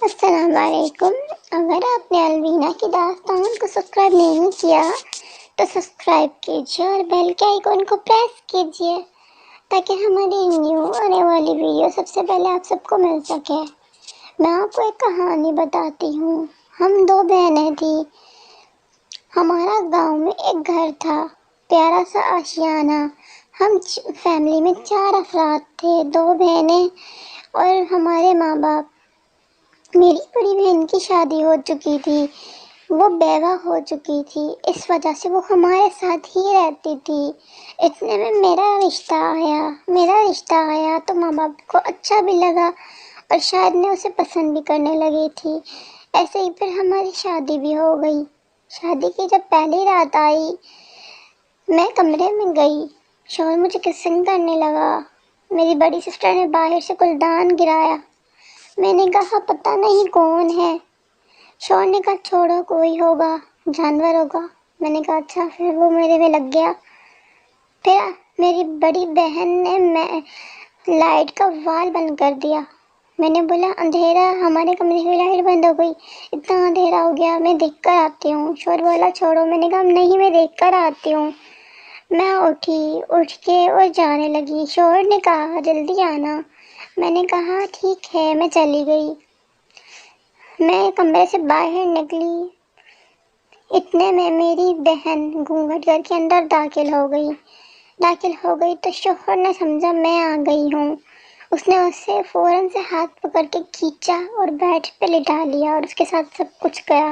السلام علیکم۔ اگر آپ نے الوینا کی داستان کو سبسکرائب نہیں کیا تو سبسکرائب کیجیے اور بیل کے آئیکن کو پریس کیجیے تاکہ ہماری نیو آنے والی ویڈیو سب سے پہلے آپ سب کو مل سکے۔ میں آپ کو ایک کہانی بتاتی ہوں۔ ہم دو بہنیں تھیں۔ ہمارا گاؤں میں ایک گھر تھا، پیارا سا آشیانہ۔ ہم فیملی میں 4 افراد تھے، 2 بہنیں اور ہمارے ماں باپ۔ میری بڑی بہن کی شادی ہو چکی تھی، وہ بیوہ ہو چکی تھی، اس وجہ سے وہ ہمارے ساتھ ہی رہتی تھی۔ اتنے میں میرا رشتہ آیا تو ماں باپ کو اچھا بھی لگا اور شاید میں اسے پسند بھی کرنے لگی تھی۔ ایسے ہی پھر ہماری شادی بھی ہو گئی۔ شادی کی جب پہلی رات آئی، میں کمرے میں گئی، شوہر مجھے کسنگ کرنے لگا۔ میری بڑی سسٹر نے باہر سے گلدان گرایا۔ میں نے کہا پتہ نہیں کون ہے۔ شوہر نے کہا چھوڑو، کوئی ہوگا، جانور ہوگا۔ میں نے کہا اچھا، پھر وہ میرے میں لگ گیا۔ پھر میری بڑی بہن نے لائٹ کا وال بند کر دیا۔ میں نے بولا اندھیرا، ہمارے کمرے کی لائٹ بند ہو گئی، اتنا اندھیرا ہو گیا، میں دیکھ کر آتی ہوں۔ شوہر بولا چھوڑو۔ میں نے کہا نہیں، میں دیکھ کر آتی ہوں۔ میں اٹھ کے اور جانے لگی۔ شوہر نے کہا جلدی آنا۔ میں نے کہا ٹھیک ہے، میں چلی گئی۔ میں کمرے سے باہر نکلی، اتنے میں میری بہن گھونگھٹ کر کے اندر داخل ہو گئی تو شوہر نے سمجھا میں آ گئی ہوں۔ اس نے اسے فوراً سے ہاتھ پکڑ کے کھینچا اور بیڈ پہ لٹا لیا اور اس کے ساتھ سب کچھ کیا۔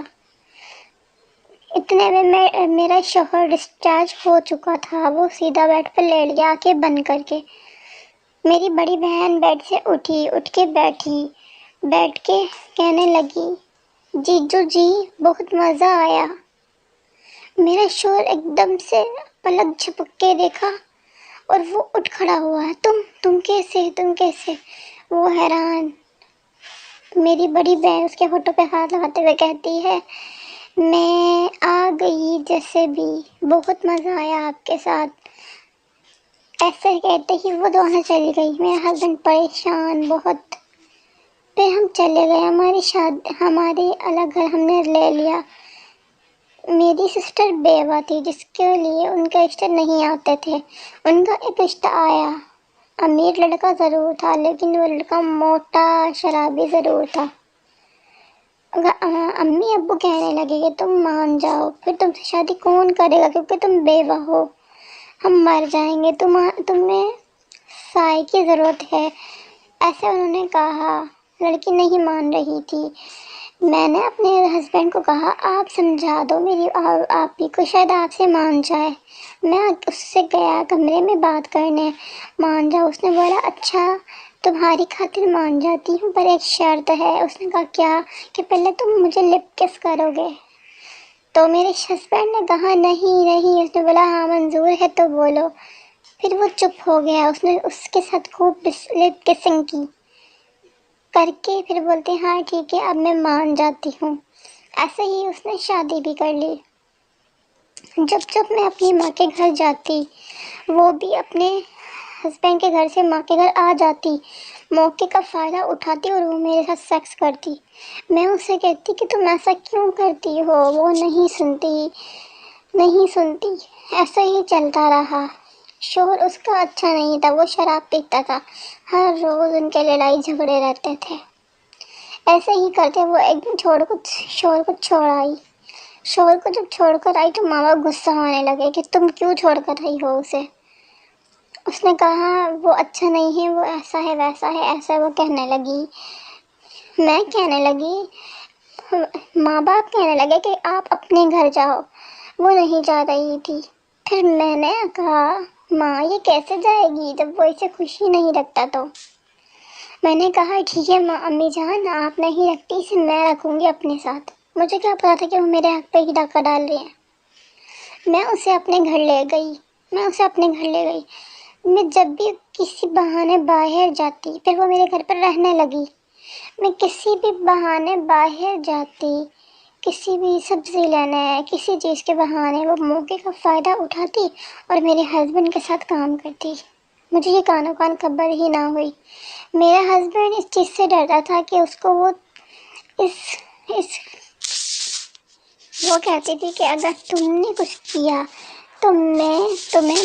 اتنے میں میرا شوہر ڈسچارج ہو چکا تھا، وہ سیدھا بیڈ پہ لیٹ گیا آنکھیں بند کر کے۔ میری بڑی بہن بیڈ سے اٹھ کے بیٹھ کے کہنے لگی جیجو جی بہت مزہ آیا۔ میرا شوہر ایک دم سے پلک جھپک کے دیکھا اور وہ اٹھ کھڑا ہوا۔ تم کیسے؟ وہ حیران۔ میری بڑی بہن اس کے ہونٹوں پہ ہاتھ لگاتے ہوئے کہتی ہے میں آ گئی جیسے بھی، بہت مزہ آیا آپ کے ساتھ۔ ایسے کہتے ہی وہ دونوں چلی گئی۔ میرا ہسبینڈ پریشان بہت۔ پھر ہم چلے گئے، ہمارے الگ گھر ہم نے لے لیا۔ میری سسٹر بیوہ تھی جس کے لیے ان کے رشتے نہیں آتے تھے، ان کا ایک رشتہ آیا۔ امیر لڑکا ضرور تھا لیکن وہ لڑکا موٹا شرابی ضرور تھا۔ امی ابو کہنے لگے کہ تم مان جاؤ، پھر تم سے شادی کون کرے گا کیونکہ تم بیوہ ہو، ہم مر جائیں گے، تمہیں سائے کی ضرورت ہے، ایسے انہوں نے کہا۔ لڑکی نہیں مان رہی تھی۔ میں نے اپنے ہسبینڈ کو کہا آپ سمجھا دو میری آپی کو، شاید آپ سے مان جائے۔ میں اس سے گیا کمرے میں بات کرنے، مان جاؤ۔ اس نے بولا اچھا، تمہاری خاطر مان جاتی ہوں پر ایک شرط ہے۔ اس نے کہا کیا؟ کہ پہلے تم مجھے لپ کس کرو گے۔ تو میرے ہسبینڈ نے کہا نہیں۔ اس نے بولا ہاں منظور ہے تو بولو۔ پھر وہ چپ ہو گیا۔ اس نے اس کے ساتھ خوب لپ کسنگ کی کر کے پھر بولتے ہاں ٹھیک ہے اب میں مان جاتی ہوں۔ ایسے ہی اس نے شادی بھی کر لی۔ جب میں اپنی ماں کے گھر جاتی، وہ بھی اپنے ہسبینڈ کے گھر سے ماں کے گھر آ جاتی، موقع کا فائدہ اٹھاتی اور وہ میرے ساتھ سیکس کرتی۔ میں اسے کہتی کہ تم ایسا کیوں کرتی ہو؟ وہ نہیں سنتی۔ ایسا ہی چلتا رہا۔ شوہر اس کا اچھا نہیں تھا، وہ شراب پیتا تھا، ہر روز ان کے لڑائی جھگڑے رہتے تھے۔ ایسے ہی کرتے وہ ایک دن شوہر کو چھوڑ آئی۔ شوہر کو جب چھوڑ کر آئی تو ماں باپ غصہ ہونے لگے کہ تم کیوں چھوڑ کر آئی ہو اسے۔ اس نے کہا وہ اچھا نہیں ہے، وہ ایسا ہے ویسا ہے، ایسا وہ کہنے لگی۔ میں کہنے لگی، ماں باپ کہنے لگے کہ آپ اپنے گھر جاؤ، وہ نہیں جا رہی تھی۔ پھر میں نے کہا ماں یہ کیسے جائے گی جب وہ اسے خوشی نہیں رکھتا تو۔ میں نے کہا ٹھیک ہے ماں، امی جان آپ نہیں رکھتی اسے میں رکھوں گی اپنے ساتھ۔ مجھے کیا پتا تھا کہ وہ میرے حق پہ ہی ڈاکہ ڈال رہے ہیں۔ میں اسے اپنے گھر لے گئی۔ میں جب بھی کسی بہانے باہر جاتی پھر وہ میرے گھر پر رہنے لگی۔ میں کسی بھی بہانے باہر جاتی، کسی بھی سبزی لینا ہے، کسی چیز کے بہانے، وہ موقع کا فائدہ اٹھاتی اور میرے ہسبینڈ کے ساتھ کام کرتی۔ مجھے یہ کان خبر ہی نہ ہوئی۔ میرا ہسبینڈ اس چیز سے ڈرتا تھا کہ اس کو وہ اس وہ کہتی تھی کہ اگر تم نے کچھ کیا تو میں تمہیں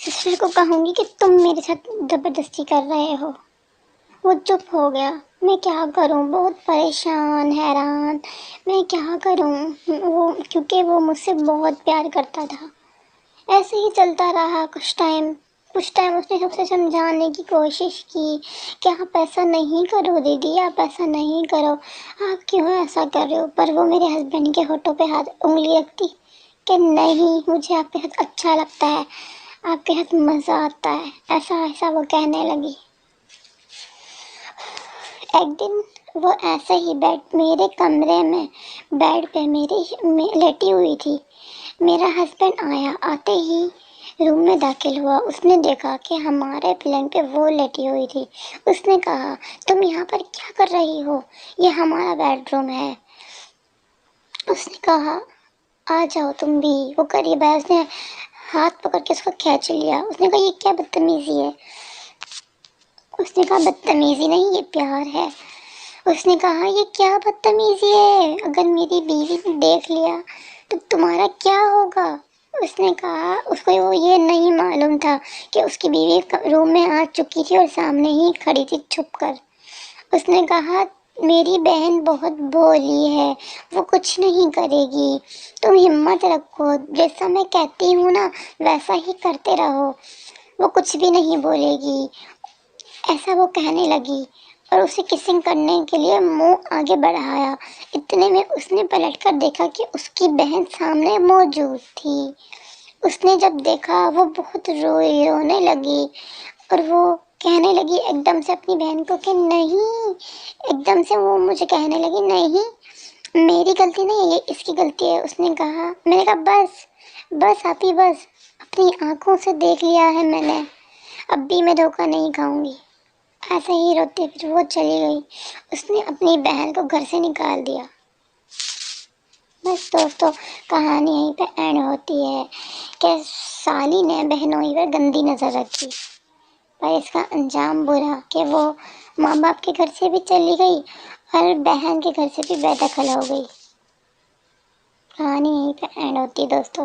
سسٹر کو کہوں گی کہ تم میرے ساتھ زبردستی کر رہے ہو۔ وہ چپ ہو گیا۔ میں کیا کروں، بہت پریشان حیران، میں کیا کروں، کیونکہ وہ مجھ سے بہت پیار کرتا تھا۔ ایسے ہی چلتا رہا کچھ ٹائم اس نے سب سے سمجھانے کی کوشش کی کہ آپ ایسا نہیں کرو دیدی، آپ ایسا نہیں کرو، آپ کیوں ایسا کر رہے ہو۔ پر وہ میرے ہسبینڈ کے ہونٹوں پہ انگلی رکھتی کہ نہیں، مجھے آپ کے ساتھ اچھا لگتا ہے، آپ کے ساتھ مزہ آتا ہے، ایسا وہ کہنے لگی۔ ایک دن وہ ایسے ہی میرے کمرے میں بیڈ پہ لیٹی ہوئی تھی۔ میرا ہسبینڈ آیا، آتے ہی روم میں داخل ہوا۔ اس نے دیکھا کہ ہمارے پلنگ پہ وہ لیٹی ہوئی تھی۔ اس نے کہا تم یہاں پر کیا کر رہی ہو، یہ ہمارا بیڈ روم ہے۔ اس نے کہا آ جاؤ تم بھی۔ وہ قریب آیا، اس نے ہاتھ پکڑ کے اس کو کھینچ لیا۔ اس نے کہا یہ کیا بدتمیزی ہے۔ اس نے کہا بدتمیزی نہیں، یہ پیار ہے۔ اس نے کہا یہ کیا بدتمیزی ہے، اگر میری بیوی نے دیکھ لیا تو تمہارا کیا ہوگا۔ اس نے کہا اس کو وہ یہ نہیں معلوم تھا کہ اس کی بیوی روم میں آ چکی تھی اور سامنے ہی کھڑی تھی چھپ کر۔ اس نے کہا میری بہن بہت بھولی ہے، وہ کچھ نہیں کرے گی، تم ہمت رکھو، جیسا میں کہتی ہوں نا ویسا ہی کرتے رہو، وہ کچھ بھی نہیں بولے گی۔ ایسا وہ کہنے لگی اور اسے کسنگ کرنے کے لیے منہ آگے بڑھایا۔ اتنے میں اس نے پلٹ کر دیکھا کہ اس کی بہن سامنے موجود تھی۔ اس نے جب دیکھا وہ بہت رونے لگی اور وہ کہنے لگی ایک دم سے اپنی بہن کو کہ نہیں، ایک دم سے وہ مجھے کہنے لگی نہیں میری غلطی نہیں ہے، یہ اس کی غلطی ہے۔ اس نے کہا، میں نے کہا بس آپی، بس اپنی آنکھوں سے دیکھ لیا ہے میں نے، اب بھی میں دھوکہ نہیں کھاؤں گی۔ ایسے ہی روتے پھر وہ چلی گئی۔ اس نے اپنی بہن کو گھر سے نکال دیا۔ بس دوستو، کہانی یہیں پہ اینڈ ہوتی ہے کہ سالی نے بہنوئی پر گندی نظر رکھی، پر اس کا انجام برا کہ وہ ماں باپ کے گھر سے بھی چلی گئی اور بہن کے گھر سے بھی بے دخل ہو گئی۔ کہانی یہیں پہ اینڈ ہوتی ہے دوستو۔